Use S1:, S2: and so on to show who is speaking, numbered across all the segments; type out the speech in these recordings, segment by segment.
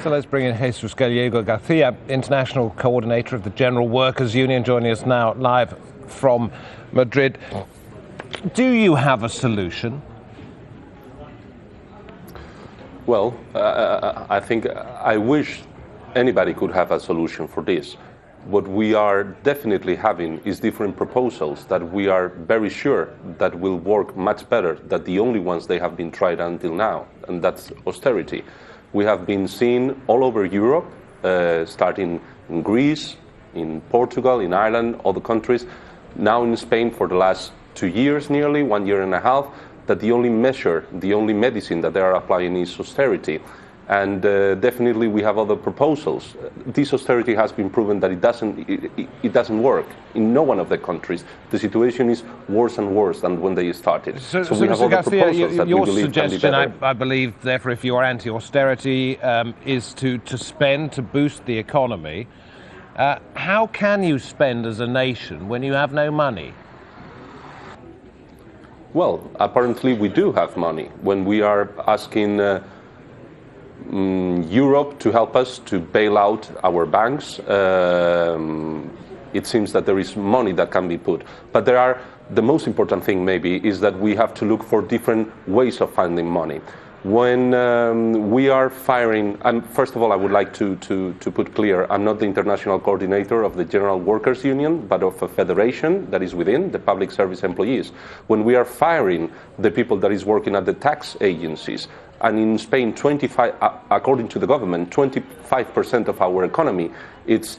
S1: So let's bring in Jesus Gallego-Garcia, International Coordinator of the General Workers' Union, joining us now live from Madrid. Do you have a solution?
S2: Well, I think I wish anybody could have a solution for this. What we are definitely having is different proposals that we are very sure that will work much better than the only ones they have been tried until now, and that's austerity. We have been seeing all over Europe, starting in Greece, in Portugal, in Ireland, all the countries, now in Spain for the last 2 years nearly, 1 year and a half, that the only measure, the only medicine that they are applying is austerity. And definitely we have other proposals. This austerity has been proven that it doesn't work in no one of the countries. The situation is worse and worse than when they started.
S1: So
S2: we have other proposals that we
S1: your
S2: believe can be
S1: suggestion,
S2: better.
S1: I believe, therefore, if you are anti-austerity, is to spend to boost the economy. How can you spend as a nation when you have no money?
S2: Well, apparently we do have money. When we are asking Europe to help us to bail out our banks, it seems that there is money that can be put. But the most important thing maybe is that we have to look for different ways of finding money. When we are firing, and first of all I would like to put clear, I'm not the international coordinator of the General Workers' Union, but of a federation that is within the public service employees. When we are firing the people that is working at the tax agencies, and in Spain, according to the government, 25% of our economy, it's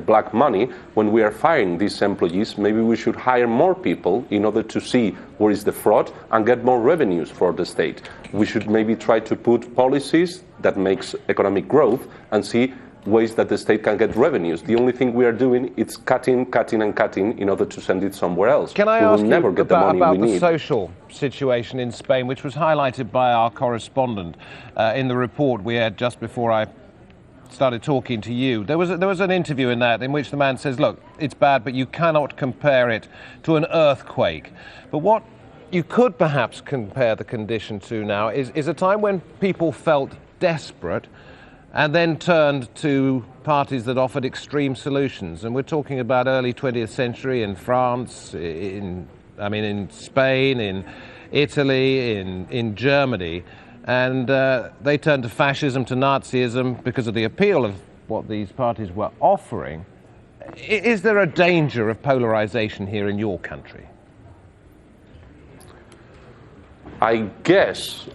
S2: black money. When we are firing these employees, maybe we should hire more people in order to see where is the fraud and get more revenues for the state. We should maybe try to put policies that makes economic growth and see ways that the state can get revenues. The only thing we are doing is cutting and cutting in order to send it somewhere else.
S1: Can I
S2: ask
S1: you
S2: never get the money
S1: about
S2: we
S1: the
S2: need.
S1: social situation in Spain, which was highlighted by our correspondent in the report we had just before I started talking to you? There was an interview in that in which the man says, look, it's bad, but you cannot compare it to an earthquake. But what you could perhaps compare the condition to now is a time when people felt desperate and then turned to parties that offered extreme solutions. And we're talking about early 20th century in France, in Spain, in Italy, in Germany. And they turned to fascism, to Nazism, because of the appeal of what these parties were offering. Is there a danger of polarization here in your country?
S2: I guess,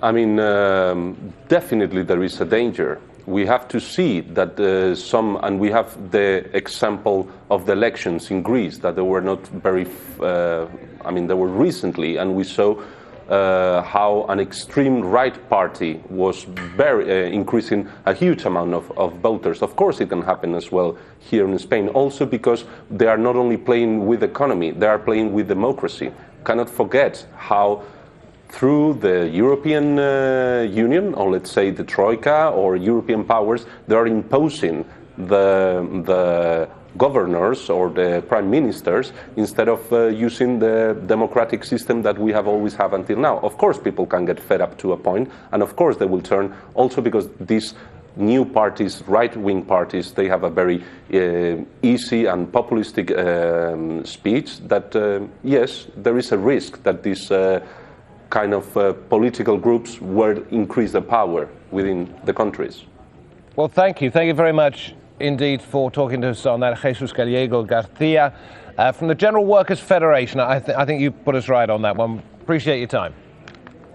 S2: definitely there is a danger. We have to see that and we have the example of the elections in Greece, that they were not very, they were recently, and we saw how an extreme right party was very increasing a huge amount of voters. Of course it can happen as well here in Spain, also because they are not only playing with economy, they are playing with democracy. Cannot forget how through the European Union, or let's say the Troika or European powers, they are imposing the governors or the prime ministers instead of using the democratic system that we have always had until now. Of course people can get fed up to a point, and of course they will turn, also because these new parties, right-wing parties, they have a very easy and populistic speech that, yes, there is a risk that this kind of political groups will increase the power within the countries.
S1: Well, thank you. Thank you very much indeed for talking to us on that. Jesus Gallego-Garcia from the General Workers' Federation. I think you put us right on that one. Appreciate your time.